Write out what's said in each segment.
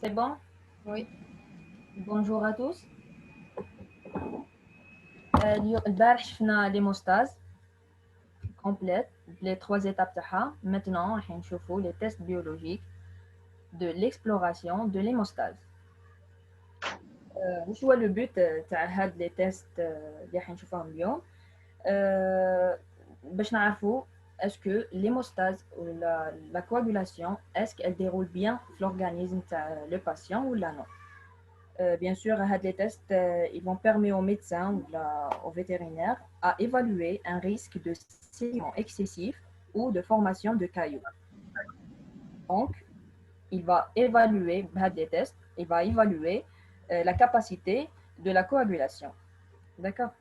C'est bon? Oui. Bonjour à tous. البارح شفنا l'hémostase complète, les trois étapes تاعها. Maintenant راح نشوفوا les tests biologiques de l'exploration de l'hémostase. وش هو le but تاع هاد les tests اللي راح نشوفهم اليوم؟ باش نعرفوا est-ce que l'hémostase ou la coagulation est-ce qu'elle déroule bien في l'organisme تاع le patient ou là non. Bien sûr, les tests ils vont permettre aux médecins ou aux vétérinaires à évaluer un risque de saignement excessif ou de formation de cailloux. Donc, il va évaluer les tests, il va évaluer la capacité de la coagulation. D'accord.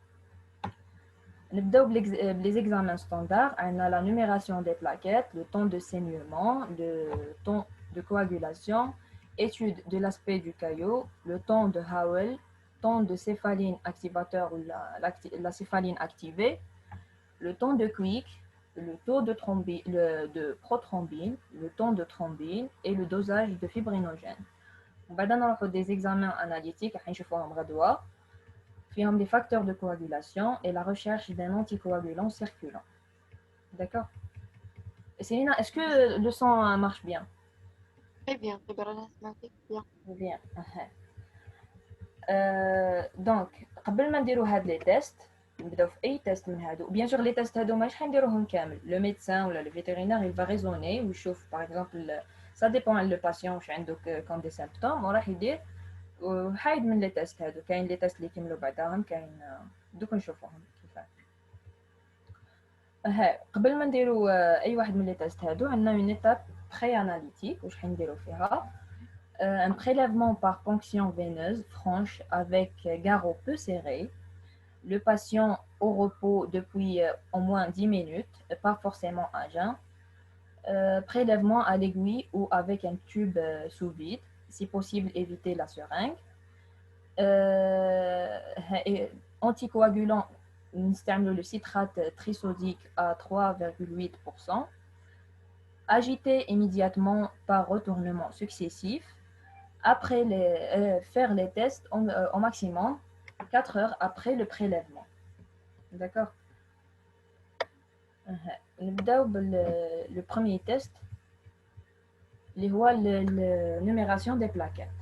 Les examens standards, on a la numération des plaquettes, le temps de saignement, le temps de coagulation, étude de l'aspect du caillot, le temps de Howell, temps de céphaline activateur ou la céphaline activée, le temps de Quick, le taux de prothrombine, le temps de thrombine et le dosage de fibrinogène. On va donner des examens analytiques, des facteurs de coagulation et la recherche d'un anticoagulant circulant. D'accord. Céline, est-ce que le sang marche bien? Très bien, bien. Bien. Donc, قبل ما نديرو هاد لي تيست نبداو في اي تيست من هادو بيان سور لي تيست هادو ماشي حنديروهم كامل لو ميدسان ولا لو فيترينير il va raisonner ويشوف باغ اكزومبل ça dépend على لو باسيون واش عنده كوم دي سيمبتوم وراح يدير وحايد من لي تيست هادو كاين لي تيست اللي يكملوا بعداهم كاين دوك نشوفوهم كيفاش قبل ما نديرو اي واحد من لي تيست هادو عندنا اون ايتاب بري اناليتيك واش حنديرو فيها un prélèvement par ponction veineuse franche avec garrot peu serré. Le patient au repos depuis au moins 10 minutes, pas forcément à jeun. Prélèvement à l'aiguille ou avec un tube sous vide, si possible éviter la seringue. Anticoagulant, le citrate trisodique à 3,8%. Agiter immédiatement par retournement successif. Après faire les tests au maximum 4 heures après le prélèvement. D'accord. Le premier test, la numération des plaquettes.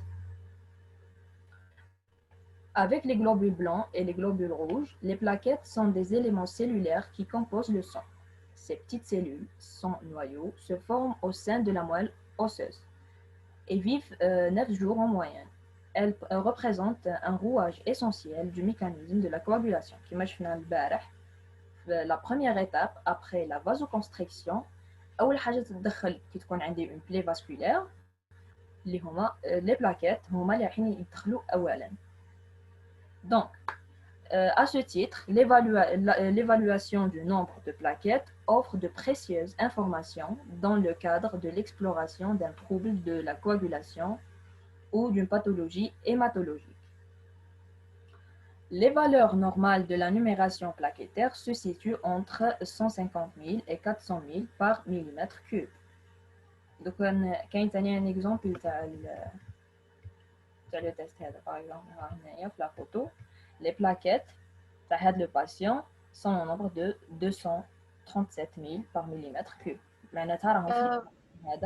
Avec les globules blancs et les globules rouges, les plaquettes sont des éléments cellulaires qui composent le sang. Ces petites cellules, sans noyau, se forment au sein de la moelle osseuse et vivent 9 jours en moyenne. Elle représente un rouage essentiel du mécanisme de la coagulation. La première étape après la vasoconstriction, أول حاجة تتدخل كي تكون عندي une plaie vasculaire اللي هما les plaquettes هما اللي رايحين يدخلوا أولا. Donc, à ce titre, l'évaluation du nombre de plaquettes offre de précieuses informations dans le cadre de l'exploration d'un trouble de la coagulation ou d'une pathologie hématologique. Les valeurs normales de la numération plaquettaire se situent entre 150 000 et 400 000 par millimètre cube. Donc, quand il y a un exemple de le test, par exemple, la photo, les plaquettes de le patient sont au nombre de 237 000 par millimètre cube.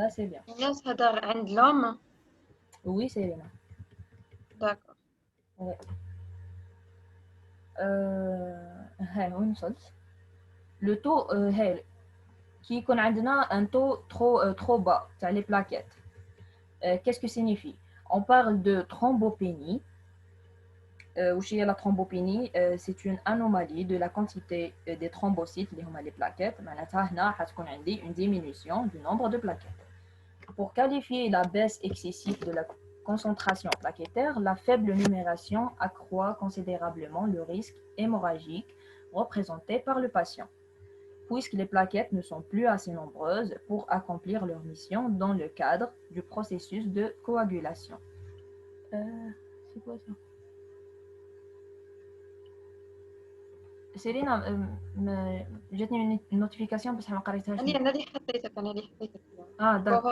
C'est bien. الناس هذا عند l'homme. Oui, c'est bien. D'accord. Ouais. وين وصلت؟ Le taux qui يكون عندنا un taux trop bas تاع les plaquettes. Qu'est-ce que signifie? On parle de thrombopénie. La thrombopénie, c'est une anomalie de la quantité des thrombocytes, les plaquettes. Une diminution du nombre de plaquettes. Pour qualifier la baisse excessive de la concentration plaquettaire, la faible numération accroît considérablement le risque hémorragique représenté par le patient, puisque les plaquettes ne sont plus assez nombreuses pour accomplir leur mission dans le cadre du processus de coagulation. C'est quoi ça? سيرينا جاتني نوتيفيكاسيون بس ما قريتهاش. أنا اللي حطيتك داك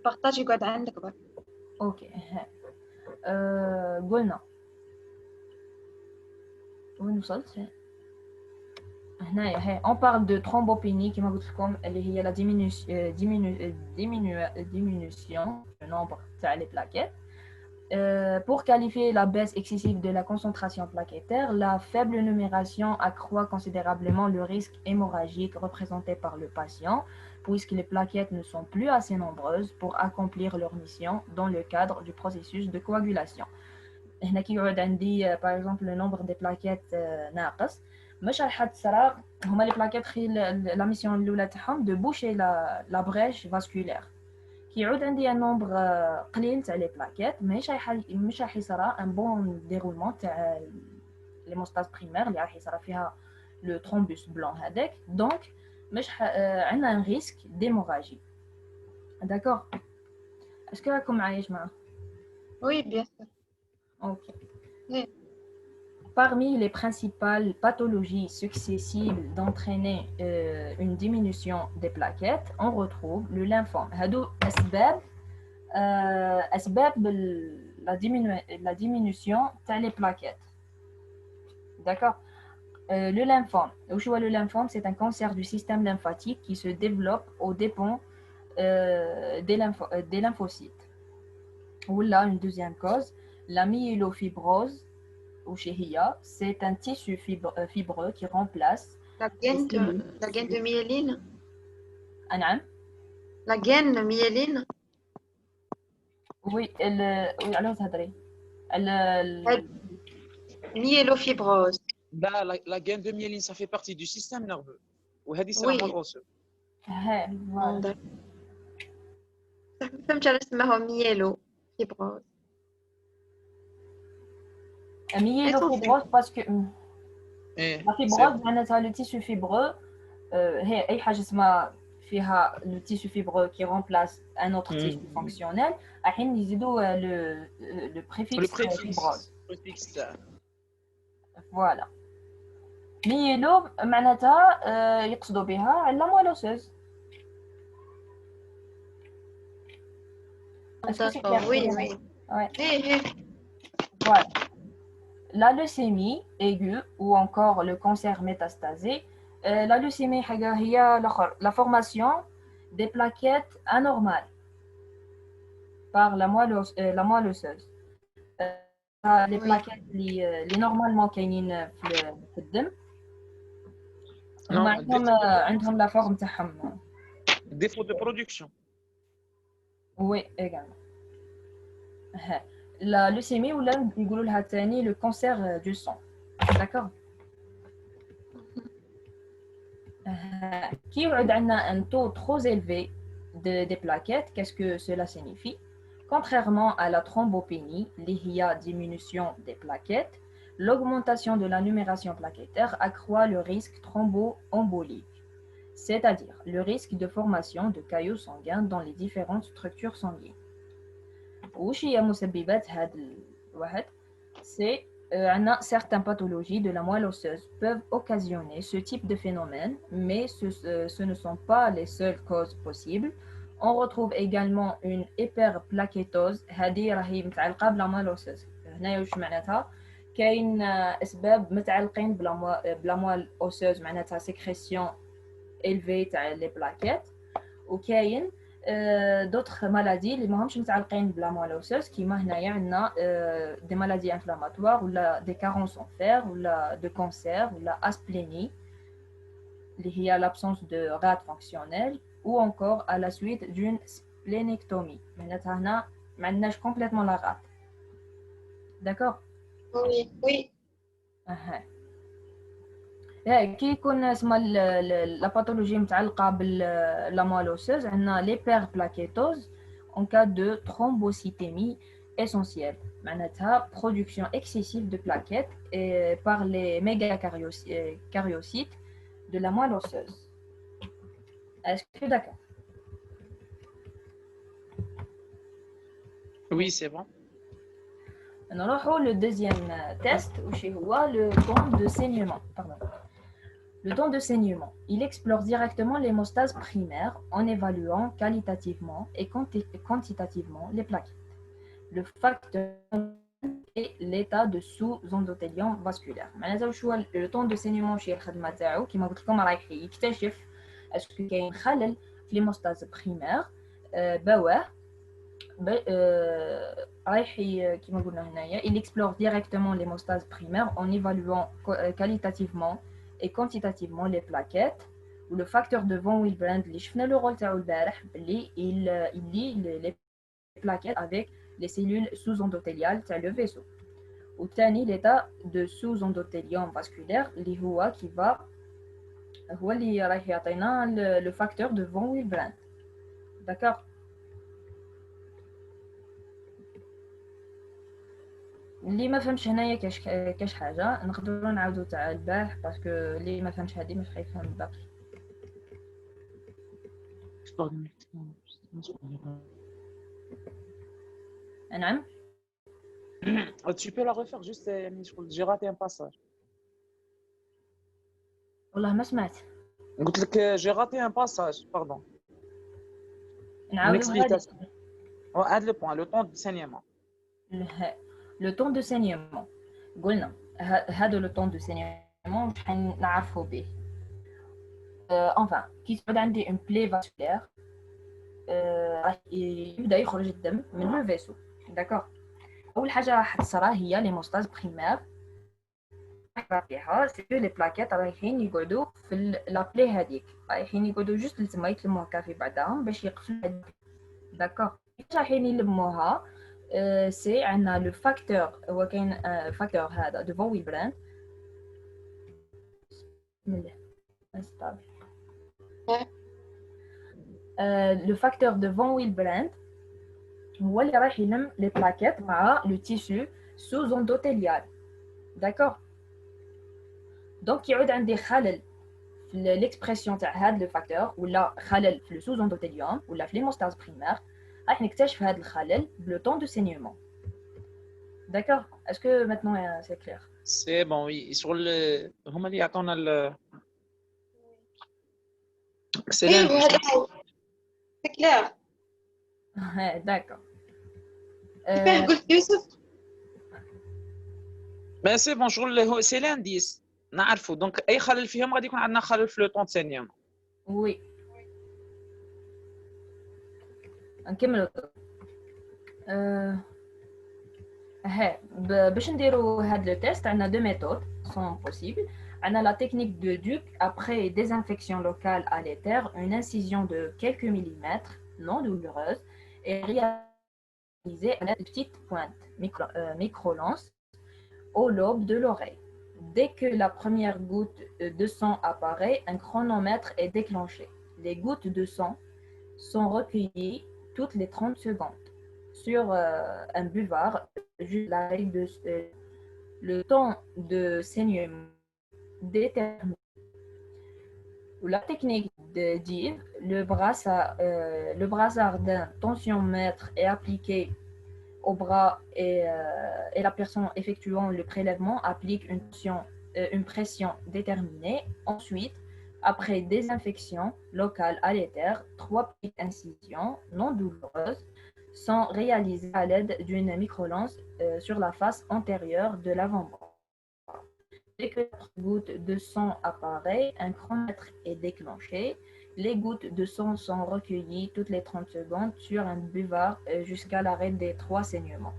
بارطاج يقعد عندك برك. اوكي. قلنا وين وصلت هنايا هي on parle de thrombopénie كما قلت لكم اللي هي la diminution du nombre تاع les plaquettes. Pour qualifier la baisse excessive de la concentration plaquettaire, la faible numération accroît considérablement le risque hémorragique représenté par le patient, puisque les plaquettes ne sont plus assez nombreuses pour accomplir leur mission dans le cadre du processus de coagulation. هنا كي يعود عندي par exemple le nombre des plaquettes ناقص مش راح تصرا هما لي بلاكيت خي لا ميسيون الاولى تاعهم دو بوشي لا بريش فاسكولير كي يعود عندي ان نومبر قليل تاع لي بلاكيت مش راح يصرا ان بون ديرولمون تاع لي موستاز بريمير اللي راح يصرا فيها لو ترومبوس بلون هذاك دونك مش عندنا ان ريسك ديموراجي. داكور اسكو راكم معايا يا جماعه؟ Oui, bien sûr. Ok. Oui. Parmi les principales pathologies susceptibles d'entraîner une diminution des plaquettes, on retrouve le lymphome. هادو أسباب la diminution تاع les plaquettes. D'accord. Le lymphome. وش هو le lymphome? C'est un cancer du système lymphatique qui se développe aux dépens des lymphocytes. Ou là, une deuxième cause, la myélofibrose. C'est un tissu fibreux qui remplace La gaine de myéline. نعم. La gaine de myéline. Oui, oui, alors تهضري Myélofibrose. La gaine de myéline, ça fait partie du système nerveux. C'est Oui. la moelle osseuse. voilà. فهمت على اسمها myélofibrose. Myélofibrose parce que la fibrose معناتها le tissu fibreux هي أي حاجة اسمها فيها le tissu fibreux qui remplace un autre tissu fonctionnel الحين يزيدوا le préfixe fibrose. Voilà. ميلو معناتها يقصدوا بها على la moelle osseuse. Oui, oui. Ouais. Voilà. La leucémie aiguë ou encore le cancer métastasé. La leucémie هي la formation des plaquettes anormales par la moelle osseuse. Les plaquettes اللي normalement كاينين في الدم عندهم la forme تاعهم défaut de production. Oui, également. La leucémie ou là يقولوا لها ثاني le cancer du sang. D'accord. Qui يعود عندنا un taux trop élevé des plaquettes, qu'est-ce que cela signifie? Contrairement à la thrombopénie, il y a diminution des plaquettes, l'augmentation de la numération plaquettaire accroît le risque thromboembolique, c'est-à-dire le risque de formation de caillots sanguins dans les différentes structures sanguines. وش هي مسببات هذا الواحد؟ C'est certaines pathologies de la moelle osseuse peuvent occasionner ce type de phénomène, mais ce ne sont pas les seules causes possibles. On retrouve également une hyperplaquettose. هذه راهي متعلقة بلا moelle osseuse. هنا واش معناتها؟ كاين أسباب متعلقين بلا moelle osseuse معناتها sécrétion élevée تاع les plaquettes. وكاين d'autres maladies اللي ماهمش متعلقين بلا moelle osseuse كيما هنايا عندنا des maladies inflammatoires ولا des carences en fer ولا de cancer ولا asplénie اللي هي l'absence de rate fonctionnelle ou encore à la suite d'une splénectomie. معناتها هنا ما عندناش complètement la rate. D'accord? Oui, oui. كي يكون اسمها لا باثولوجي متعلقه باللا moelle osseuse عندنا l'hyperplaquettose en cas de thrombocytémie essentielle معناتها production excessive de plaquettes par les mégacariocytes de la moelle osseuse. Est-ce que d'accord? Oui, c'est bon. نروحوا le deuxième test وش هو le temps de saignement. Pardon. Le temps de saignement, il explore directement l'hémostase primaire en évaluant qualitativement et quantitativement les plaquettes. le facteur et l'état de sous-endothélium vasculaire. معناتها واش هو le temps de saignement شي الخدمه تاعو كيما قلت لكم رايح يكتشف اسكو كاين خلل في ليموستاز بريمير بواه رايح كيما قلنا هنايا il explore directement l'hémostase primaire en évaluant qualitativement et quantitativement les plaquettes ou le facteur de von Willebrand اللي شفنا le rôle تاعو البارح اللي il lie les plaquettes avec les cellules sous-endothéliales تاع le vaisseau. والثاني l'état de sous-endothélium vasculaire اللي هو هو اللي راح يعطينا le facteur de von Willebrand. D'accord. اللي ما فهمش هنايا كاش حاجه نقدروا نعاودوا تاع البارح باسكو اللي ما فهمش هذه مش حيفهم الباقي. نعم. Tu peux la refaire juste, j'ai raté un passage. والله ما سمعت. قلت لك j'ai raté un passage, pardon. نعاودوا هذا. هذا le point, le temps de saignement. Le temps de saignement. قلنا هذا le temps de saignement واش حنعرفوا به. Enfin, كي تعود عندي une plaie vasculaire راح يبدا يخرج الدم من لو فيسو. داكور. اول حاجه راح تصرى هي ليموستاز بريمير فيها سي لي بلاكيت رايحين يقعدوا في لابلي هذيك رايحين يقعدوا جوست لتما يتلموا كافي بعدهم باش يقفلوا. داكور. رايحين يلموها سي عندنا لو فاكتور هو كاين فاكتور هذا دو فون ويلبراند. بسم الله انستابل. لو فاكتور دو فون ويلبراند هو اللي راح يلم لي بلاكيت مع لو تيسو سوز اندوتيليال. داكور. دونك يعود عندي خلل في ليكسبرسيون تاع هذا لو فاكتور ولا خلل في لو سوز اندوتيليوم ولا في ليموستاز بريمير راح نكتشف هذا الخلل بلو طون دو سينيومون. داكور. اسكو ماتنون سي كلير؟ سي بون وي شغل هما اللي يعطونا ال سي سي كلير. داكور. كيفاه قلت يوسف؟ ما سي بون شغل هو سي لانديس نعرفوا دونك اي خلل فيهم غادي يكون عندنا خلل في لو طون سينيوم. وي نكملوا. باش نديروا هاد لو تيست عندنا دو ميثود سون بوسيبل. عندنا لا تكنيك دو دوك après désinfection locale à l'éther, une incision de quelques millimètres non douloureuse est réalisée à l'aide de petites pointes micro-lances au lobe de l'oreille. Dès que la première goutte de sang apparaît, un chronomètre est déclenché. Les gouttes de sang sont recueillies toutes les 30 secondes sur un buvard juste la règle de le temps de saignement déterminé. La technique de DIV, le brassard d'un tensiomètre est appliqué au bras et la personne effectuant le prélèvement applique une pression déterminée. Ensuite, après désinfection locale à l'éther, 3 petites incisions non douloureuses sont réalisées à l'aide d'une micro-lance sur la face antérieure de l'avant-bras. Dès que la goutte de sang apparaît, un chronomètre est déclenché. Les gouttes de sang sont recueillies toutes les 30 secondes sur un buvard jusqu'à l'arrêt des 3 saignements.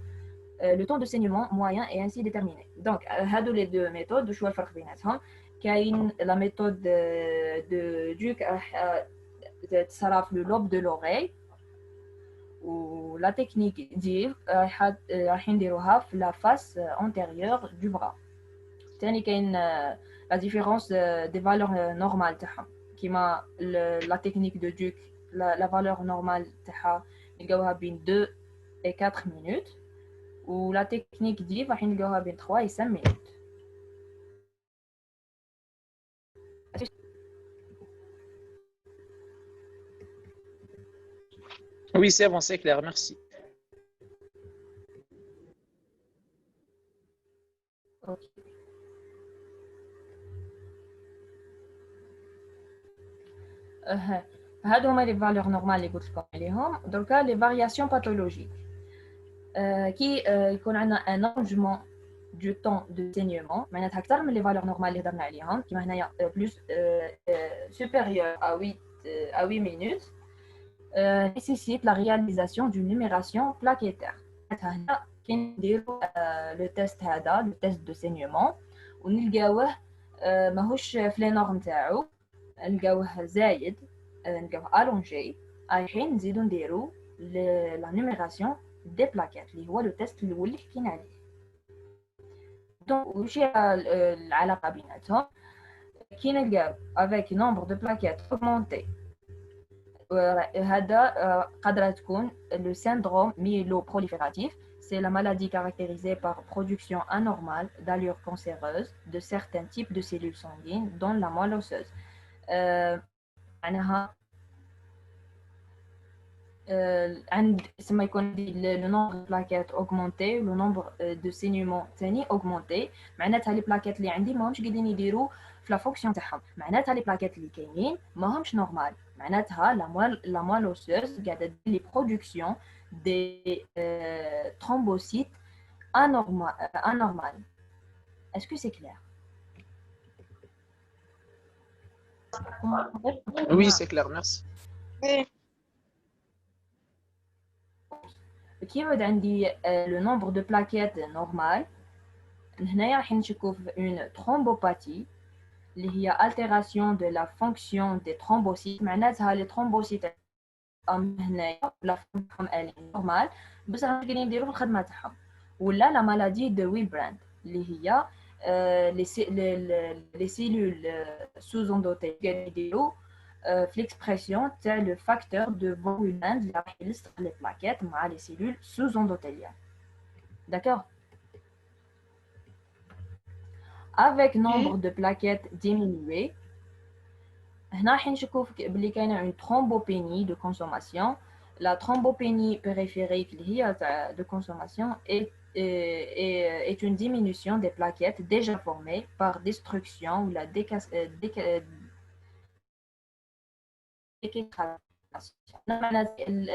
Le temps de saignement moyen est ainsi déterminé. Donc, هادو les deux méthodes شو الفرق بيناتهم؟ كاين la méthode de Duke تصرا في le lobe de l'oreille ou la technique DIV راح نديروها في la face antérieure du bras. ثاني كاين la différence des valeurs normales تاعهم كيما la technique de Duke la valeur normale تاعها نلقاوها بين 2 et 4 minutes و la technique DIV راح نلقاوها بين 3 et 5 minutes. Oui, c'est bon, c'est clair, merci. Okay. هادو هما لي فالور نورمال اللي قلت لكم عليهم. دركا لي فارياسيون باثولوجيك كي يكون عندنا ان allongement du temps de saignement معناتها اكثر من لي فالور نورمال اللي هضرنا عليهم كيما هنايا بلوس supérieur à 8 minutes nécessite la réalisation d'une numération plaquettaire. هنا كنديروا لو تيست هذا لو تيست دو سينيومون ونلقاوه ماهوش في لي نورم تاعو نلقاوه زايد نلقاوه الونجي رايحين نزيدو نديرو لا نيميراسيون دي بلاكيت اللي هو لو تيست الاول اللي حكينا عليه. دونك واش هي العلاقه بيناتهم كي نلقاو افيك نومبر دو بلاكيت اوغمونتي هذا قادرة تكون le syndrome myéloprolifératif. C'est la maladie caractérisée par production anormale d'allure cancéreuse de certains types de cellules sanguines dans la moelle osseuse. معناها عندما يكون le nombre de plaquettes augmenté le nombre de saignements ثاني augmenté معناتها لي بلاكيت اللي عندي ماهمش قاعدين يديروا في لا فونكسيون تاعهم معناتها لي بلاكيت اللي كاينين ماهمش نورمال معناتها لا موال اوسيوز قاعده دير لي برودكسيون دي ترومبوسيت anormal. Est-ce que c'est clair? Oui, c'est clair, merci. Oui. كي يبعد عندي لو نومبر دو بلاكيت نورمال هنايا راح نشكو في اون ترومبوباتي اللي هي التيراسيون دو لا فونكسيون دي ترومبوسيت معناتها لي ترومبوسيت هنايا لا فونكسيون الي نورمال بصح راح قاعدين يديروا الخدمه تاعهم ولا لا مالادي دو ويلبراند اللي هي لي سيلول سوز اندوتيل قاعدين يديروا في l'expression تاع لو فاكتور دو فون ويلبراند اللي راح يلصق لي بلاكيت مع لي سيلول سوز اندوتيليان. D'accord. Avec nombre de plaquettes diminué هنا راح نشوفوا بلي كاينه une thrombopénie de consommation. La thrombopénie périphérique اللي هي تاع de consommation est une diminution des plaquettes déjà formées par destruction ou la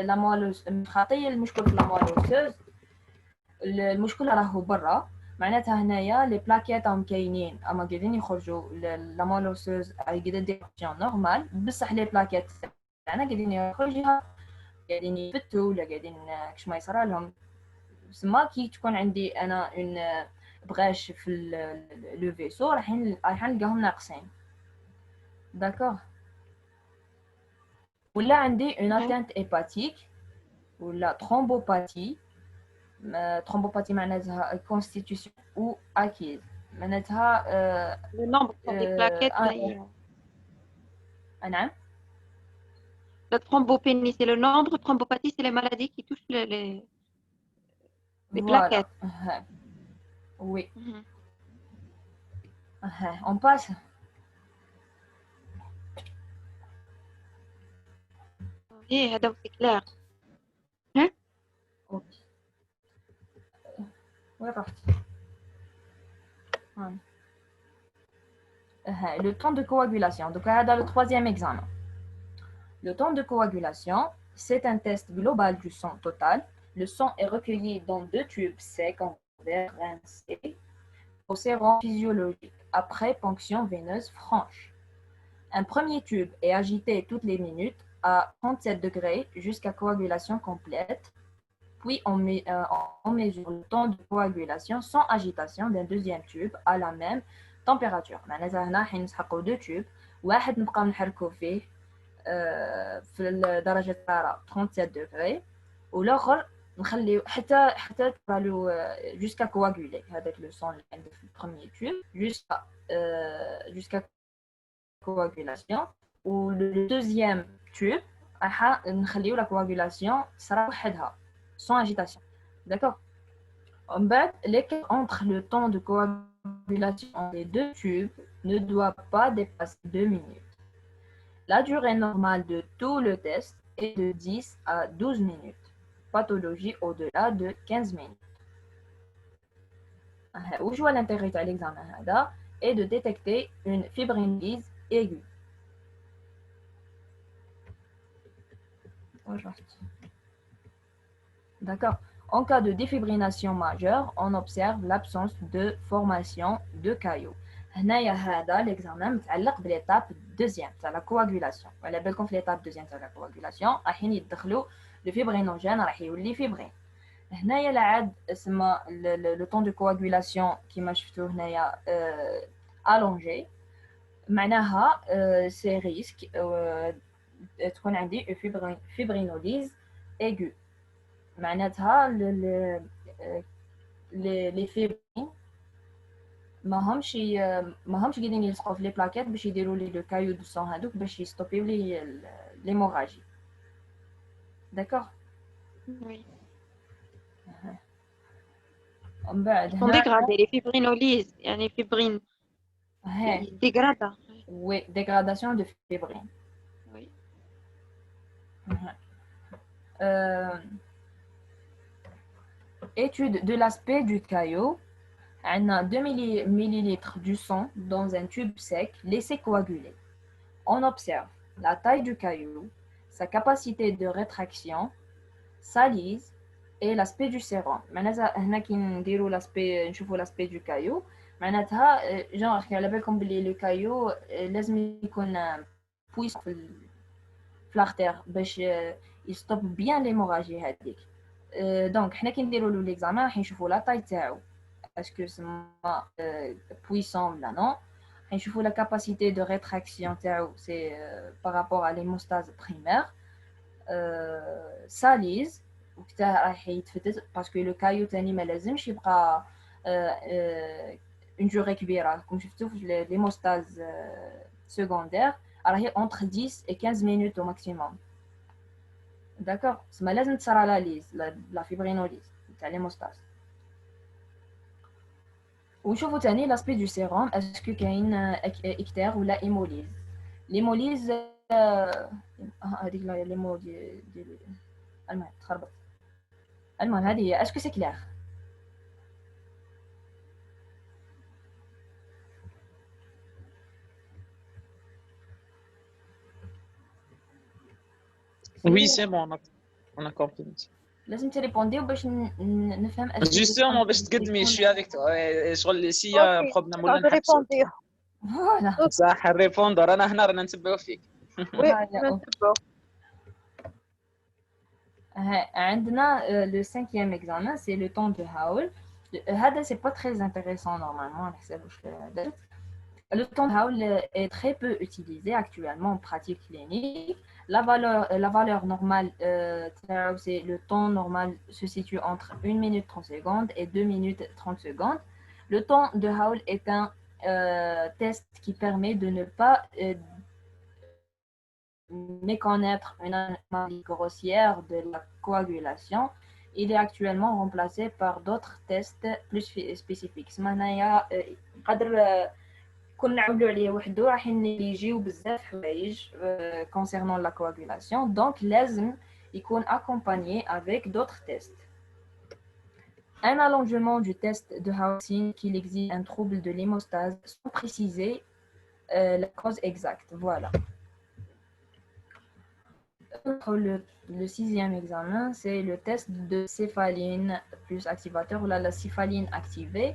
la moelle خاطيه المشكل في la moelle osseuse المشكل راهو برا معناتها هنايا لي بلاكيت راهم كاينين اما قاعدين يخرجوا لا مول اوسوز قاعده دير فونكسيون نورمال بصح لي بلاكيت تاعنا قاعدين يخرجوها قاعدين يفتوا ولا قاعدين كش ما يصرى لهم سما كي تكون عندي انا اون بغاش في لو فيسو راح نلقاهم ناقصين. داكور. ولا عندي اون اتانت هيباتيك ولا ترومبوباتي. ترومبوباتي معناتها كونستيتيوشن او اكيد معناتها Le nombre des plaquettes. نعم. La thrombopénie, c'est le nombre. Thrombopathie, c'est les maladies qui touchent les plaquettes. Oui. On passe. Oui, donc c'est clair. Hein? Ok. On est parti. Le temps de coagulation. Donc, dans le troisième examen. Le temps de coagulation, c'est un test global du sang total. Le sang est recueilli dans deux tubes secs en verre rincé au sérum physiologique après ponction veineuse franche. Un premier tube est agité toutes les minutes à 37 degrés jusqu'à coagulation complète. Puis on mesure le temps de coagulation sans agitation d'un deuxième tube à la même température. معناتها هنا حين نسحقوا دو تيوب واحد نبقاو نحركوا فيه في درجة حرارة 37 دوغري والاخر نخليو حتى تبالو jusqu'à coaguler هذاك لو سون اللي عندك في البروميير تيوب jusqu'à coagulation و le deuxième tube راح نخليو لا coagulation تصرى وحدها sans agitation. D'accord. En bas, l'écart entre le temps de coagulation des deux tubes ne doit pas dépasser 2 minutes. La durée normale de tout le test est de 10 à 12 minutes. Pathologie au-delà de 15 minutes. Où je vois l'intérêt de l'examen est de détecter une fibrinolyse aiguë. D'accord. En cas de défibrillation majeure, on observe l'absence de formation de caillots. هنايا هذا l'examen متعلق بالétape deuxième تاع la coagulation. على بالكم في l'étape deuxième تاع la coagulation رايحين يدخلوا le fibrinogène راح يولي فيبرين. هنايا العاد اسمه le temps de coagulation كيما شفتوا هنايا allongé. معناها سي ريسك تكون عندي فيبرينوليز aiguë. معناتها لي فيبرين ماهمش قاعدين يلصقوا في لي بلاكيت باش يديروا لي لو كايو دو سون هذوك باش يستوبيو لي ليموراجي. داكوغ. Oui. ومن بعد Sont dégradés, les fibrinolyses, يعني fibrine. هاي Ils dégradent. oui dégradation de fibrine. Oui. Étude de l'aspect du caillot. On a 2 millilitres du sang dans un tube sec laissé coaguler. On observe la taille du caillou, sa capacité de rétraction, sa lise et l'aspect du sérum. معناتها هنا كي نديروا l'aspect نشوفوا l'aspect du caillou معناتها genre على بالكم بلي le caillou لازم يكون puissant في l'artère باش يستوب bien l'hémorragie هذيك. دونك حنا كي نديروا له l'examen راح نشوفوا la taille تاعو est-ce que c'est puissant ou non. نشوفوا la capacité de rétraction تاعو c'est par rapport à l'hémostase primaire. sa lise وقتها راح يتفتت باسكو لو كايو تاني ما لازمش يبقى اون جوري كبيره كما شفتوا في ليموستاز سكوندير راهي اونتر 10 et 15 minutes au maximum. داكوغ سما لازم تصرى لا ليز لا فيبرينوليز تاع ليموستاز. ونشوفوا تاني لاسبي دو سيروم اسكو كاين اكتير ولا ايموليز. ليموليز هذيك لي مو ديال المهم تخربط. المهم هذه هي اسكو سي كلير. Oui, c'est bon, on a compris. لازم تريبونديو باش نفهم Justement, باش تقدمي je suis avec toi. شغل s'il y a un problème ولا نحبسوا. فوالا صح الريبوندر انا هنا رانا نتبعوا فيك. عندنا le cinquième examen c'est le temps de Howl. هذا c'est pas très intéressant normalement على حساب واش درت. Le temps de Howl est très peu utilisé actuellement en pratique clinique. La valeur normale, c'est le temps normal se situe entre 1 minute 30 secondes et 2 minutes 30 secondes. Le temps de Howl est un test qui permet de ne pas méconnaître une anomalie grossière de la coagulation. Il est actuellement remplacé par d'autres tests plus spécifiques. كنا نعملوا عليه وحده راح يجيو بزاف حوايج concernant la coagulation donc لازم يكون accompagné avec d'autres tests. Un allongement du test de Hawking qu'il existe un trouble de l'hémostase sans préciser la cause exacte. Voilà. Le sixième examen, c'est le test de céphaline plus activateur ou la céphaline activée.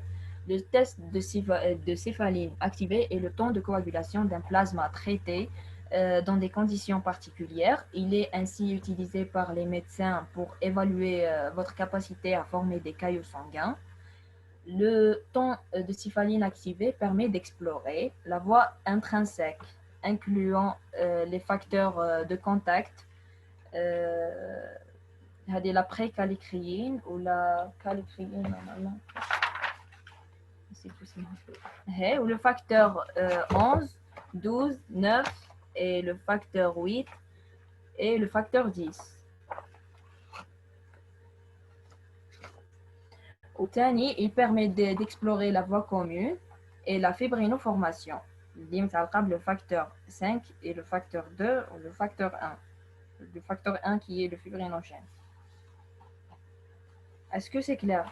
Le test de céphaline activée est le temps de coagulation d'un plasma traité dans des conditions particulières. Il est ainsi utilisé par les médecins pour évaluer votre capacité à former des caillots sanguins. Le temps de céphaline activée permet d'explorer la voie intrinsèque, incluant les facteurs de contact. هذه la précalicryine ou la calicryine normalement. Ou le facteur 11, 12, 9 et le facteur 8 et le facteur 10. Au tani, il permet d'explorer la voie commune et la fibrinoformation. Le facteur 5 et le facteur 2 ou le facteur 1. Le facteur 1 qui est le fibrinogène. Est-ce que c'est clair?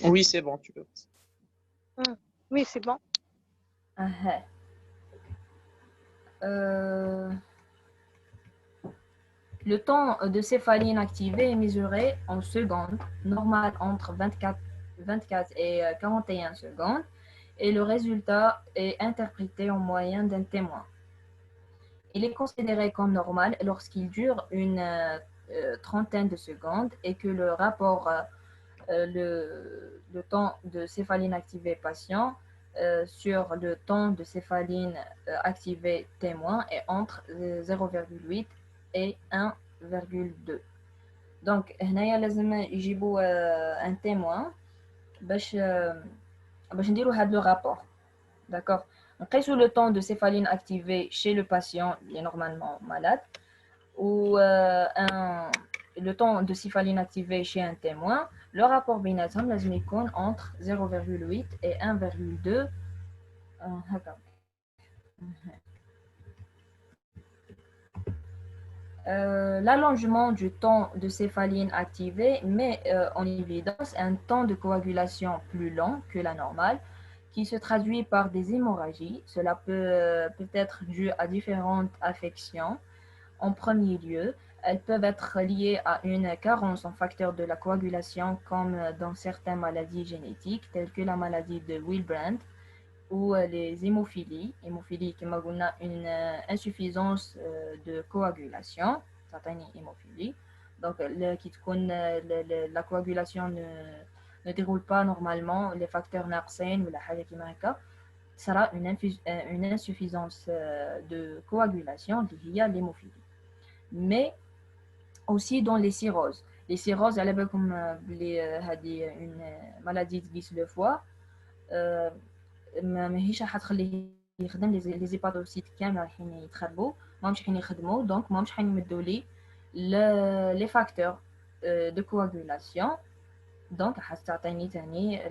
Oui, c'est bon, tu peux. Oui, c'est bon. Le temps de céphaline activée est mesuré en secondes, normal entre 24 et 41 secondes, et le résultat est interprété en moyenne d'un témoin. Il est considéré comme normal lorsqu'il dure une trentaine de secondes et que le rapport, le temps de céphaline activée patient sur le temps de céphaline activée témoin est entre 0,8 et 1,2. Donc هنايا لازم يجيبوا un témoin باش نديروا هذا le rapport. D'accord. نقيسوا le temps de céphaline activée chez le patient qui est normalement malade ou le temps de céphaline activée chez un témoin. Le rapport بيناتهم لازم يكون entre 0,8 et 1,2 هكا. L'allongement du temps de céphaline activée met en évidence un temps de coagulation plus long que la normale qui se traduit par des hémorragies. Cela peut être dû à différentes affections. En premier lieu, elles peuvent être liées à une carence en facteurs de la coagulation comme dans certaines maladies génétiques telles que la maladie de Willebrand ou les hémophilies. Hémophilie qui m'a donné une insuffisance de coagulation, certaines hémophilies. Donc, la coagulation ne déroule pas normalement, les facteurs ناقصين ولا حاجة كيما هكا, sera une insuffisance de coagulation qui est l'hémophilie. Mais aussi dans les cirrhoses. Les cirrhoses, على بالكم هذه une maladie تقيس le foie. ماهيش راح تخليه يخدم لي زيباتوسيت كامل رايحين يتخربوا ماهمش رايحين يخدموا دونك ماهمش رايحين يمدوا لي لي فاكتور دو كواغولاسيون دونك راح تعطيني ثاني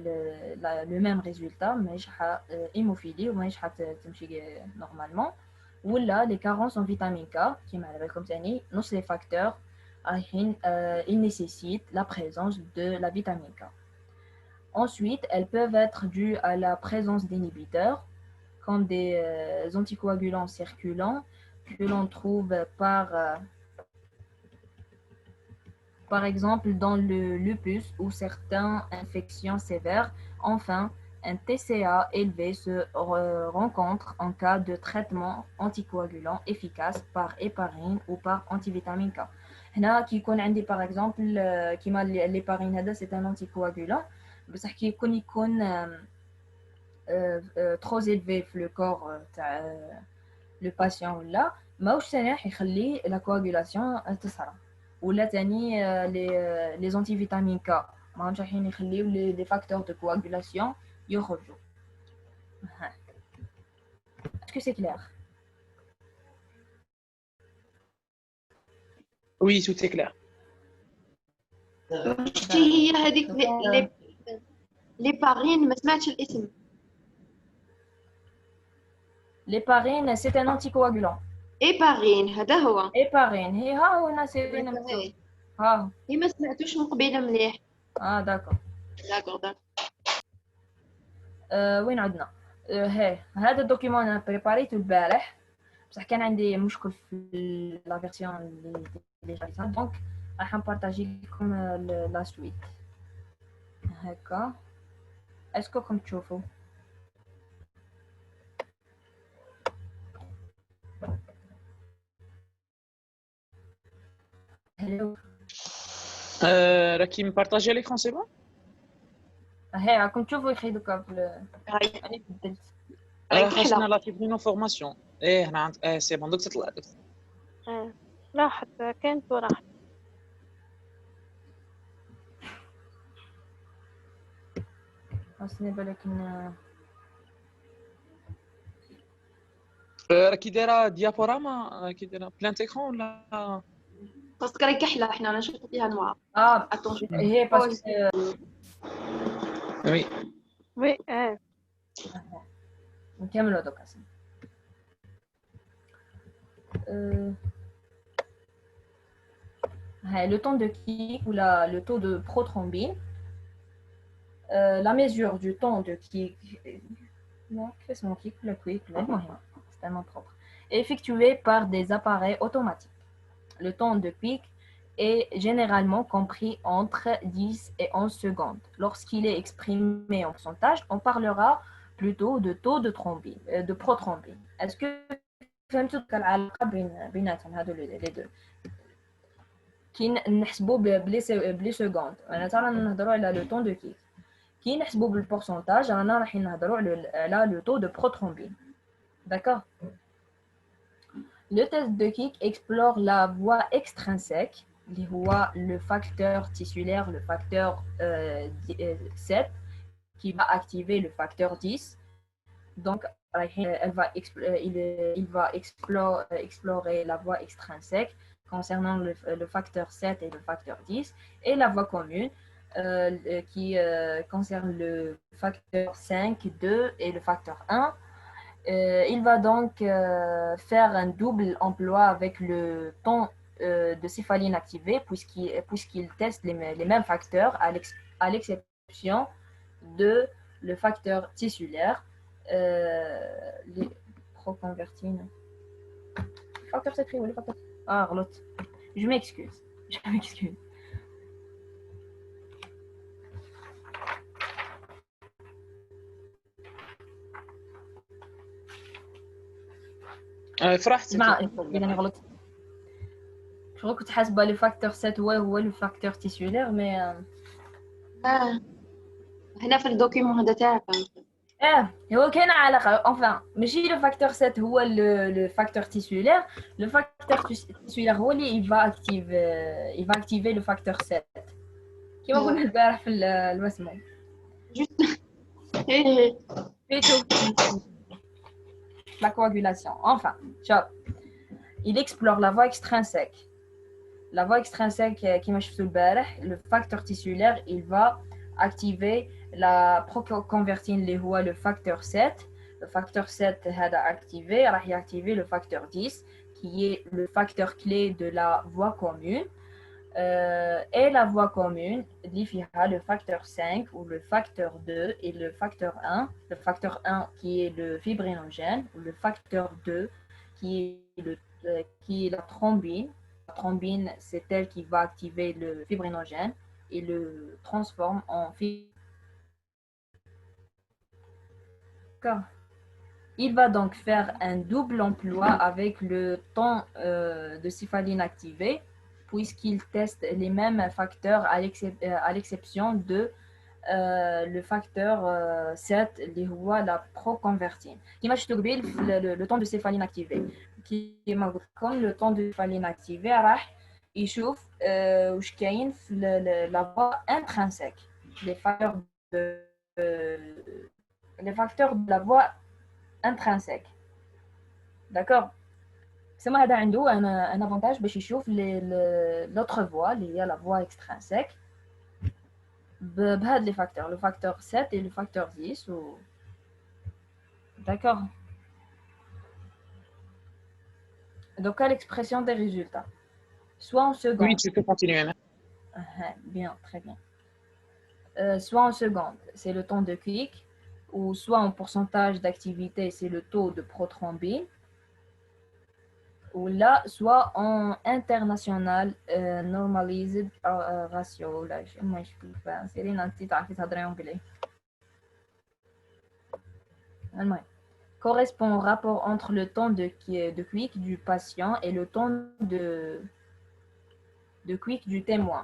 لو ميم ريزولتا ماهيش راح هيموفيلي وماهيش راح تمشي نورمالمون ولا لي كارونس ان فيتامين كا كيما على بالكم ثاني نص لي فاكتور رايحين il nécessite la présence de la vitamine K. Ensuite, elles peuvent être dues à la présence d'inhibiteurs, comme des anticoagulants circulants que l'on trouve par exemple dans le lupus ou certaines infections sévères. Enfin, un TCA élevé se rencontre en cas de traitement anticoagulant efficace par héparine ou par antivitamine K. هنا كيكون عندي par exemple كيما l'héparine هذا c'est un anticoagulant. بصح كي يكون trop élevé في le corps تاع le patient ولا ماهوش سامح يخلي la coagulation تصرى ولا تاني les antivitamines K ماهمش رايحين يخليو les facteurs de coagulation يخرجوا. Est-ce que c'est clair? Oui, tout est clair. هي هذيك l'héparine ما سمعتش الاسم. L'héparine c'est un anticoagulant. héparine هذا هو. héparine هي ها هو هنا سيرين مكتوب ها هي ما سمعتوش من قبيله مليح. داكور داكور وين عندنا هاي هذا الدوكيمون انا بريباريته البارح بصح كان عندي مشكل في لا فيرسيون اللي جابتها دونك راح نبارطاجي لكم لا سويت هكا. اسكو راكم تشوفوا هلو راكي مبارطاجي ليكرون سي بون؟ هاي راكم تشوفوا يخي دوكا انا بدلت خاصنا لا تبنينو فورماسيون هنا عند سي بون دوك تطلع دوك راحت كانت وراحت. خاصني بالك راكي دايره ديابوراما كي دايره بلان تيكرون ولا قصدك راهي كحله احنا انا شفت فيها انواع. هي باسكو وي وي نكملوا دوكا le temps de kick ou le taux de prothrombine, la mesure du temps de kick, c'est tellement propre, est effectuée par des appareils automatiques. Le temps de pic est généralement compris entre 10 et 11 secondes. Lorsqu'il est exprimé en pourcentage, on parlera plutôt de taux de thrombine, de prothrombine. Est-ce que فهمتوا العلاقة بيناتهم هادو les deux؟ كي نحسبوا بلي سكوند مثلا نهضروا على لو طون دو كيك كي نحسبوا بالبورسونتاج رانا رايحين نهضروا على لو طو دو بروثرومبين d'accord. Le test de Crick explore la voie extrinsèque اللي هو le facteur tissulaire, le facteur 7 qui va activer le facteur 10. Donc il va explorer la voie extrinsèque concernant le facteur 7 et le facteur 10 et la voie commune qui concerne le facteur 5, 2 et le facteur 1. Il va donc faire un double emploi avec le temps de céphaline activé puisqu'il teste les mêmes facteurs à l'exception de le facteur tissulaire. Les proconvertines. Facteur c'est ou le facteur. Ah, l'autre. Je m'excuse. Je m'excuse. فرحت إذا غلط. شو كنت حاسبة لي فاكتور 7 هو لو فاكتور تيسولير مي هنا في الدوكيمون هذا تاعك هو كاين علاقة enfin ماشي لو فاكتور 7 هو لو فاكتور تيسولير لو فاكتور تيسولير هو اللي il va activer le facteur 7 كيما قلنا البارح في المسموم la coagulation. Enfin, il explore la voie extrinsèque. La voie extrinsèque qui m'a le facteur tissulaire, il va activer la proconvertine اللي هو le facteur 7. Le facteur 7 هذا activé, راح activer le facteur 10 qui est le facteur clé de la voie commune. Et la voie commune, le facteur 5 ou le facteur 2 et le facteur 1. Le facteur 1 qui est le fibrinogène, ou le facteur 2 qui est la thrombine. La thrombine, c'est elle qui va activer le fibrinogène et le transforme en fibrine. Il va donc faire un double emploi avec le temps de céphaline activé, puisqu'il teste les mêmes facteurs à l'exception de le facteur 7 اللي هو la proconvertine. كيما شفتوا قبيل le temps de céphaline activé. كيما قلت لكم le temps de céphaline activé راح يشوف واش كاين في la voie intrinsèque. Les facteurs de la voie intrinsèque. D'accord. سما هذا عنده un avantage باش يشوف l'autre voie اللي هي la voie extrinsèque بهاد les facteurs, le facteur 7 et le facteur 10 ou... D'accord. Donc à l'expression des résultats, soit en seconde. Oui, tu peux continuer. Bien, très bien. Soit en seconde, c'est le temps de clic, ou soit en pourcentage d'activité, c'est le taux de prothrombine. Ou là, soit en international normalized ratio. Là, moi, je peux pas. C'est une entité qui s'adresse en anglais. Correspond au rapport entre le temps de quick du patient et le temps de quick du témoin.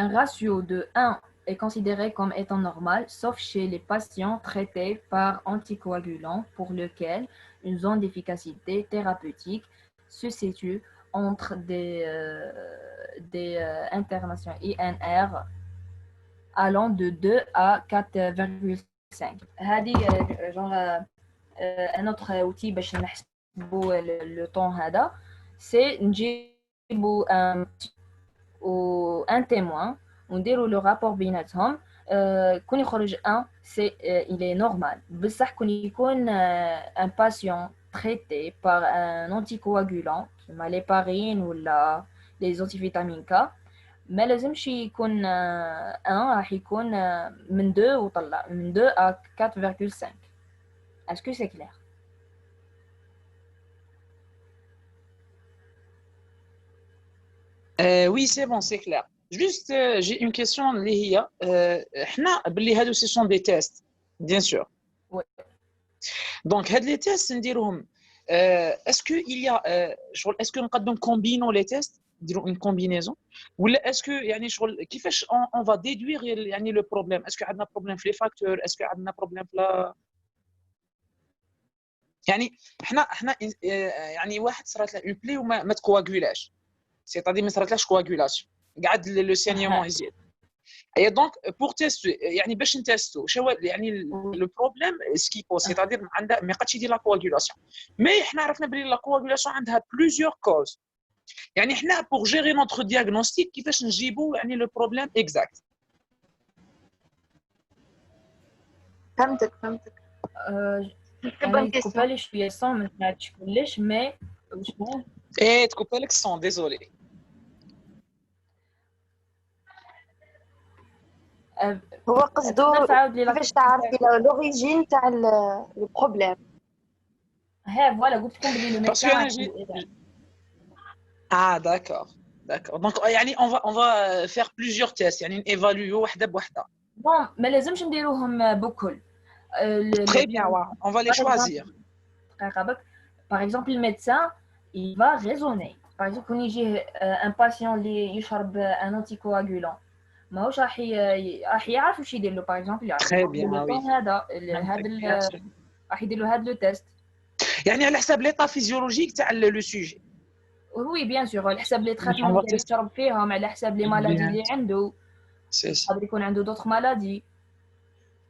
Un ratio de 1 est considéré comme étant normal, sauf chez les patients traités par anticoagulants pour lesquels une zone d'efficacité thérapeutique se situe entre des internations INR allant de 2 à 4,5. هذه un autre outil باش نحسبوا le temps هذا c'est نجيبوا un témoin ونديروا le rapport بيناتهم كون يخرج 1 il est normal بصح كون يكون un patient traité par un anticoagulant كيما l'héparine ولا les antivitamines K ما لازمش يكون 1 راح يكون من 2 وطلع من 2 à 4,5. Est-ce que c'est clair? Oui, c'est bon, c'est clair. Juste, j'ai une question اللي هي احنا باللي هادو ce sont des tests, bien sûr. Ouais. Donc هاد les tests نديروهم est-ce que il y a شغل est-ce que نقدروا نكومبينو les tests نديروا une combinaison ولا est-ce que يعني شغل كيفاش on va déduire يعني le problème est-ce que عندنا problème في les facteurs est-ce que عندنا problème في la يعني احنا يعني واحد صارت له une plaie وما تكواغولاش c'est-à-dire ما صارتلاش coagulation قعد le saignement يزيد et donc pour tester يعني باش نتستو شو يعني le problème ce qui pose c'est-à-dire عندها ما يقدش يدير la coagulation mais احنا عرفنا بلي la coagulation عندها plusieurs causes يعني احنا pour gérer notre diagnostic كيفاش نجيبوا يعني le problème exact فهمتك أنا يتقبل شوية صون ما سمعتش كلش مي وشنو ايه تكوبا لك الصون désolé هو قصده كيفاش تعرفي لوريجين تاع البروبليم ها فوالا قلت لكم بلي لو parce que ميدسان ah d'accord donc يعني on va faire plusieurs tests يعني évaluer وحده بوحده بون ما لازمش نديروهم بكل très bien on va les choisir par exemple le médecin il va raisonner par exemple quand يجي un patient اللي يشرب un anticoagulant ماهوش راح يعرف واش يدير له par exemple يعرف très bien oui هذا راح يدير له هذا لو تيست يعني على حساب ليطا فيزيولوجيك تاع لو سوجي وي بيان سور على حساب لي تريتمون اللي يشرب فيهم على حساب لي مالادي اللي عنده يقدر يكون عنده دوطخ مالادي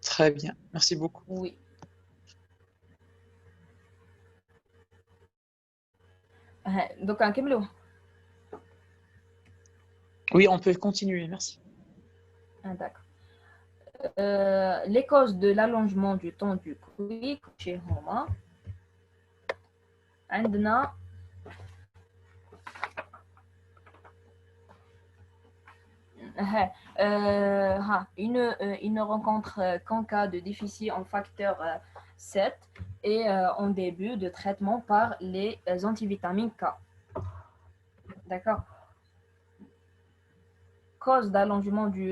très bien merci beaucoup oui donc نكملوا oui on peut continuer merci d'accord les causes de l'allongement du temps du quick chez هما عندنا il ne rencontre qu'en cas de déficit en facteur 7 et en début de traitement par les antivitamines K. D'accord. Cause d'allongement du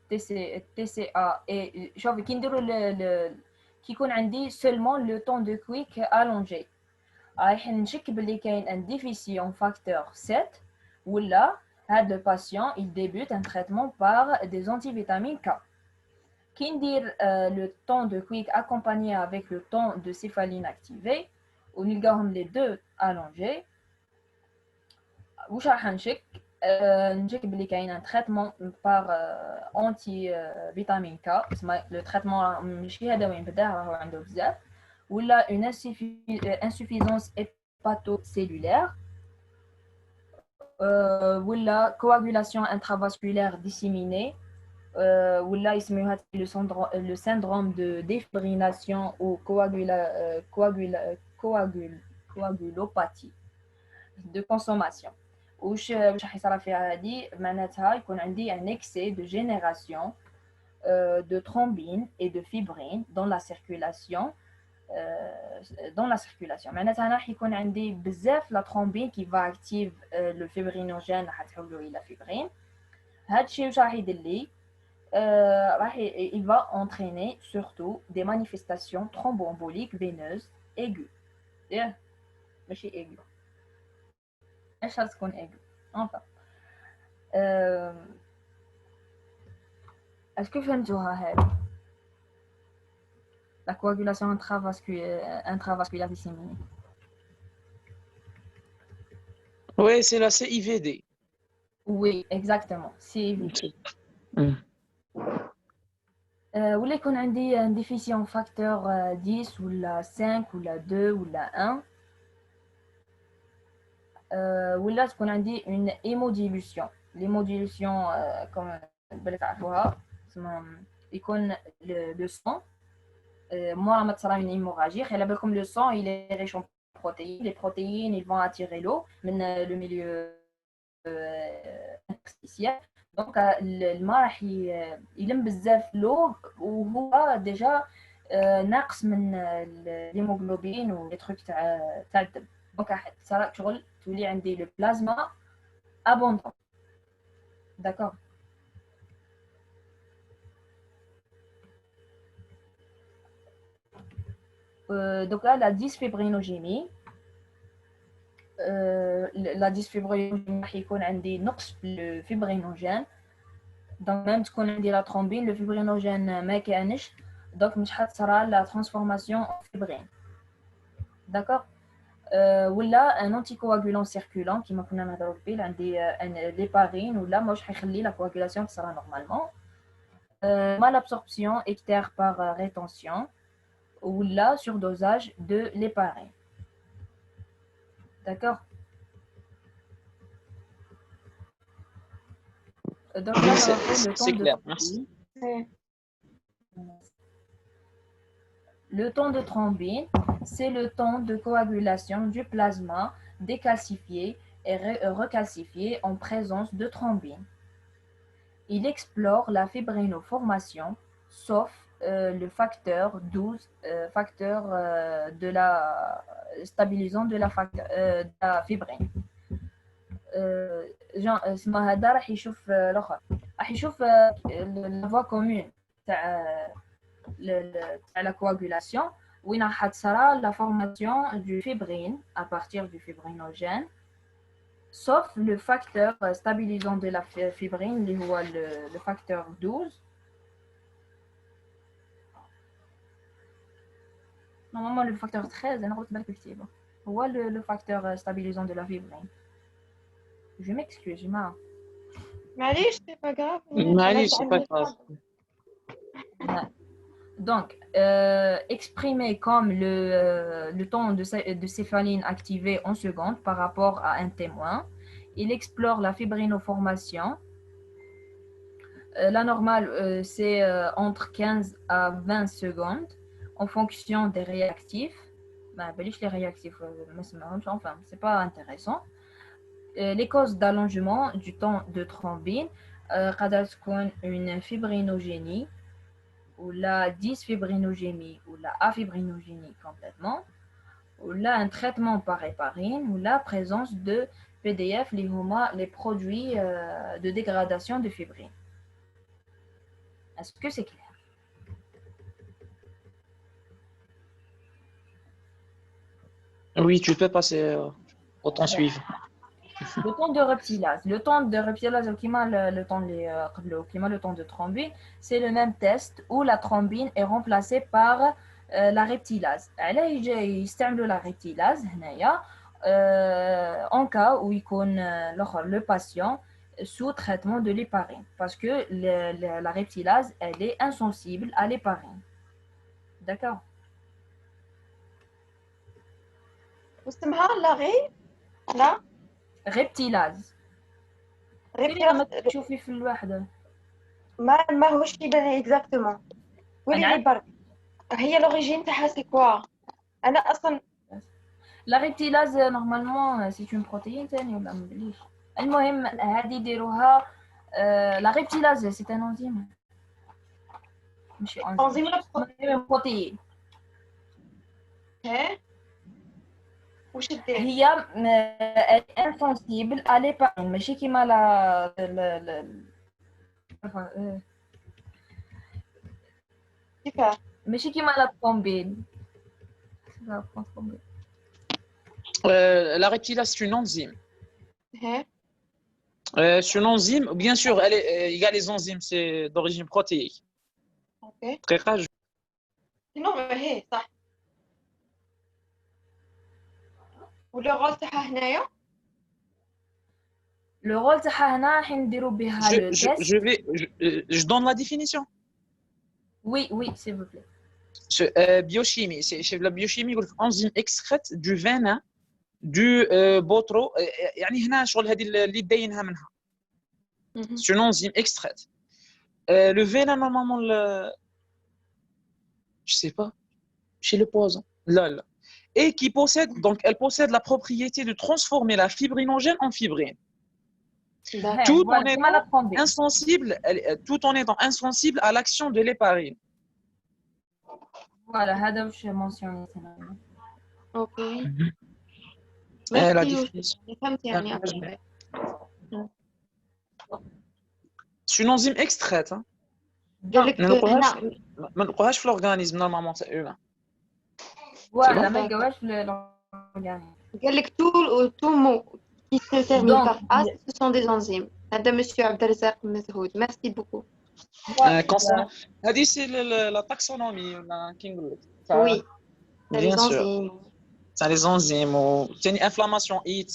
TCA et je veux qui dit seulement le temps de quick allongé. رايح نشك بلي كاين un déficit en facteur 7 ولا هذا le patient il débute un traitement par des antivitamines K. Qui ندير le temps de quick accompagné avec le temps de céphaline activé ونلقاهم les deux allongés واش راح نشك نشك بلي كاين un traitement par antivitamine K le traitement ماشي هذا وين بدا راهو عنده بزاف ولا une insuffisance hépatocellulaire ولا coagulation intravasculaire disséminée ولا يسميوها le syndrome de défibrillation ou coagulopathie de consommation واش راح يصرى فيها هذه معناتها يكون عندي un excès de génération de thrombine et de fibrine dans la circulation معناتها انا راح يكون عندي بزاف لا ترومبين كي فا اكتيف لو فيبرينوجين راح تحولو الى فيبرين هذا الشيء واش راح يدير لي راح il va entraîner surtout des manifestations thromboemboliques veineuses aiguës ماشي aiguës ايش تكون aiguë enfin est-ce que فهمتوها هذه la coagulation intravasculaire disséminée. Oui, c'est la CIVD. Oui, exactement. CIVD. ولا يكون عندي un déficit en facteur 10 ولا 5 ولا 2 ولا 1 ولا تكون عندي une hémodilution. L'hémodilution comme بالك تعرفوها يكون le sang moi ما تصرى une hémorragie خلي بالكم le sang il est riche en protéines les protéines ils vont attirer l'eau من le milieu interstitiel donc الماء راح يلم بزاف l'eau وهو déjà ناقص من الهيموغلوبين و لي تروك تاع الدم دونك راح تصرى شغل تولي عندي le plasma abondant. D'accord. Donc là, la dysfibrinogénie. La dysfibrinogénie يكون عندي نقص في الفibrinogène. Donc même تكون عندي la thrombine, le fibrinogène ما كانش. Donc مش حتصرى la transformation en fibrine. D'accord. ولا un anticoagulant circulant كيما كنا نهضروا قبيل عندي l'héparine ولا ماهوش حيخلي la coagulation تصرى normalement. Malabsorption ictère par rétention ou la surdosage de l'héparine. D'accord. Donc là, on va faire le temps de clair, merci. Le temps de thrombine, c'est le temps de coagulation du plasma décalcifié et recalcifié en présence de thrombine. Il explore la fibrinoformation, sauf le facteur 12, facteur de la stabilisant de la fibrine. اسمه هذا راح يشوف الاخر راح يشوف la voie commune تاع la coagulation وين راح تصرى la formation du fibrine à partir du fibrinogène sauf le facteur stabilisant de la fibrine اللي هو le facteur 12. Normalement le facteur 13 انا قلت بالك كتيبه هو le facteur stabilisant de la fibrine. Je m'excuse, Jima. معليش c'est pas grave. معليش c'est pas grave. Donc, exprimé comme le temps de céphaline activé en secondes par rapport à un témoin, il explore la fibrinoformation. La normale, c'est entre 15 à 20 secondes en fonction des réactifs. Ben, les réactifs, enfin, c'est pas intéressant. Les causes d'allongement du temps de thrombine, قادرة تكون une fibrinogénie ou la dysfibrinogénie ou la afibrinogénie complètement ou là un traitement par héparine ou la présence de PDF les produits de dégradation de fibrine. Est-ce que c'est clair? Oui, tu peux passer au temps suivant. Le temps de reptilase. Le temps de reptilase, le temps de thrombine, c'est le même test où la thrombine est remplacée par la reptilase. Alors, ils utilisent la reptilase en cas où il connaît le patient sous traitement de l'héparine. Parce que la reptilase, elle est insensible à l'héparine. D'accord. واسمها لاغي لا reptilase. ريبتيلاز تشوفي في الوحدة ما هوش يبان لي اكزاكتومون قولي لي برك هي لوريجين تاعها سي كوا انا اصلا La reptilase normalement c'est une protéine ثاني ولا ما بليش المهم هذه يديروها la reptilase c'est un enzyme ماشي enzyme protéine وش دير هي insensible à l'héparine ماشي كيما لا كيفاه ماشي كيما لا thrombine. La reptilase, c'est une enzyme. C'est une enzyme, bien sûr, il y a les enzymes, c'est d'origine protéique. Ok. Très rare. Non, هي صح. ولو رول تاعها هنايا Le rôle تاعها هنا راح نديرو بها le test. Je donne la définition. Oui, s'il vous plaît. Biochimie, c'est la biochimie, enzyme extraite du venin du botro. يعني هنا شغل هذه اللي داينها منها. C'est une enzyme extraite. Le venin normalement je sais pas, chez le poison. Là. Et qui possède, donc elle possède la propriété de transformer la fibrinogène en fibrine. Tout en étant insensible à l'action de l'héparine. Voilà, هذا وش mentionné هنا. اوكي La ميرسي définition. فهمت يعني C'est une enzyme extraite. Hein. قال لك هنا ما نلقوهاش في l'organisme normalement تاع humain. Voilà, ما يلقاوهاش في الأورجانيزم. قال لك tout mot qui se termine Donc, par A, ce sont des enzymes. هذا monsieur عبد الرزاق مزهود. Merci beaucoup. هذه سي لا تاكسونومي ولا كي نقول لك. Oui, c'est les Bien sûr. enzymes. تاع لي زونزيم وثاني انفلاماسيون ايت.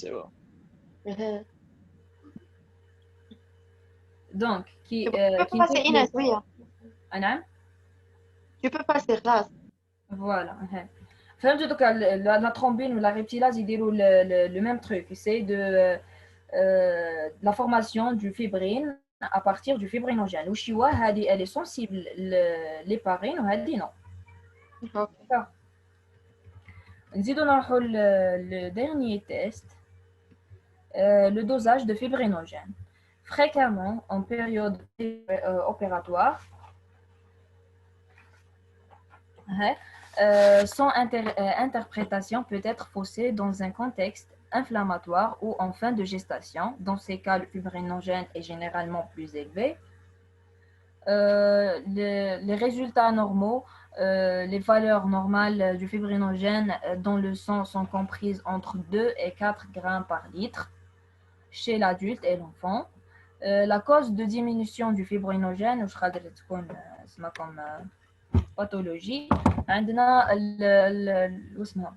Donc, Tu peux passer Inès, oui. نعم. Tu peux passer Ras. Voilà. فهمتوا دوكا la thrombine ou la reptilase يديروا le même truc, c'est de la formation du fibrine à partir du fibrinogène. وشيوا هذه elle est sensible l'héparine وهذه non. Ok. نزيدو نروحوا le dernier test, le dosage de fibrinogène. Fréquemment en période opératoire, son interprétation peut être faussée dans un contexte inflammatoire ou en fin de gestation. Dans ces cas, le fibrinogène est généralement plus élevé. Les résultats normaux, les valeurs normales du fibrinogène dans le sang sont comprises entre 2 et 4 grammes par litre chez l'adulte et l'enfant. La cause de diminution du fibrinogène, je vais تكون اسمها comme pathologie, عندنا اسمها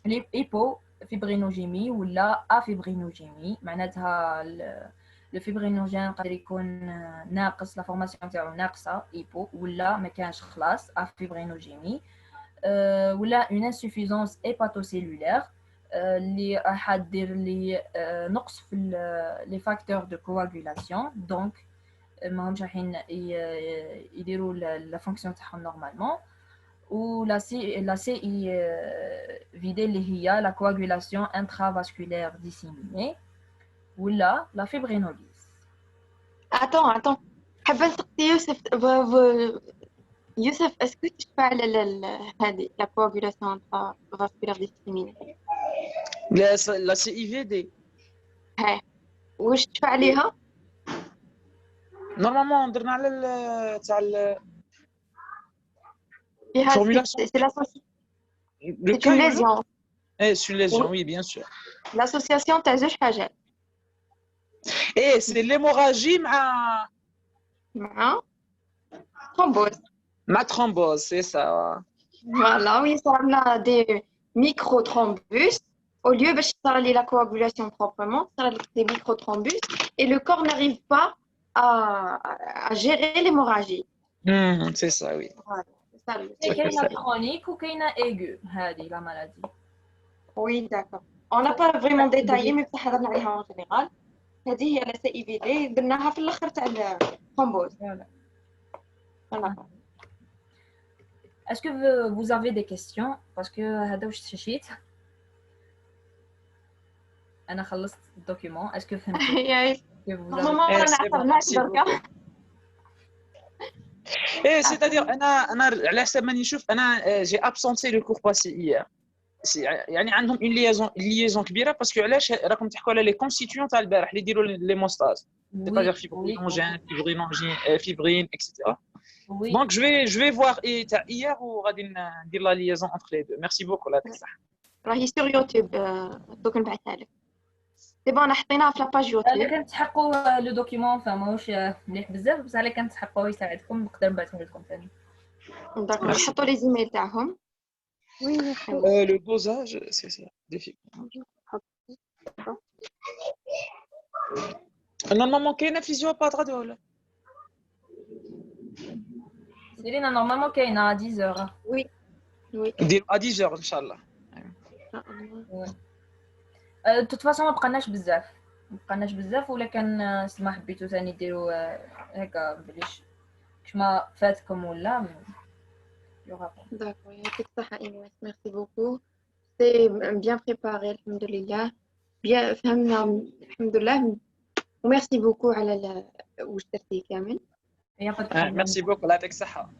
l'hypofibrinogémie ou la afibrinogémie. معناتها le fibrinogène قادر يكون ناقص، la formation تاعو ناقصه hypo ولا ما كانش خلاص afibrinogémie، ولا une insuffisance hépatocellulaire اللي حدير لي نقص في les facteurs de coagulation. donc ما همش رايحين يديروا la fonction تاعهم normalement. ou la CIVD اللي هي la coagulation intravasculaire disséminée ولا la fibrinolyse. Attends. حابة نسقسي يوسف اسكو تشفع على هذه la coagulation intravasculaire disséminée؟ لا سي اي في دي واش تشفع عليها؟ نورمالمون درنا على تاع formulation. C'est une lésion. C'est une lésion, oui, bien sûr. L'association تاع زوج حاجات. c'est l'hémorragie مع thrombose. Ma thrombose, c'est ça. Voilà, oui, ça a des microthrombus. Au lieu de faire la coagulation proprement, ça a des microthrombus et le corps n'arrive pas à gérer l'hémorragie. C'est ça, oui. Voilà, c'est ça. كاينه chronique ou كاينه aiguë هذه la maladie. Oui, d'accord. On n'a pas vraiment détaillé, mais ça هضرنا عليها en général. هذه هي la CIVD درناها في الاخر تاع الثرومبوز. Voilà. Est-ce que vous avez des questions? Parce que هذا واش تشيت. أنا خلصت الدوكيومون. Est-ce que فهمتوا؟ c'est-à-dire أنا على حسب ما نشوف أنا j'ai absenté le cours passé hier. يعني عندهم une liaison كبيرة باسكو علاش راكم تحكوا على les constituants تاع البارح اللي يديروا l'hémostase. C'est-à-dire fibrine, etc. Oui. Donc je vais voir hier ou غادي ندير la liaison entre les deux. Merci beaucoup لا تصح. راهي sur YouTube دوك نبعثها لك. سي بون حطيناها في لاباج يوتيوب. انا كنتحقوا لو دوكيومون فماهوش مليح بزاف بصح الا كنتحقوا يساعدكم نقدر نبعثهم لكم ثاني. داكور نحطوا لي زيميل تاعهم. وي لو دوزاج سي سا ديفي. نورمالمون كاينه فيزيوبات غادي ولا؟ سيرينا نورمالمون كاينه 10h. وي ندير 10h ان شاء الله. de toute façon ما بقناش بزاف ولا كان سما حبيتو ثاني ديروا هكا بليش كما فاتكم ولا داكور يعطيك الصحة إيناس. ميرسي بوكو سي بيان بريباري الحمد لله بيان فهمنا الحمد لله وميرسي بوكو على واش درتي كامل. ميرسي بوكو الله يعطيك الصحة.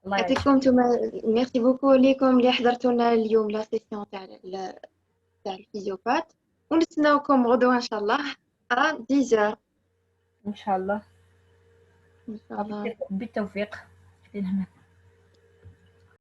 يعطيكم نتوما ميرسي بوكو ليكم اللي حضرتوا لنا اليوم لا سيسيون تاع الفيزيوبات ونستناوكم غدوة إن شاء الله à 10 heures. ان شاء الله. إن شاء الله. بالتوفيق.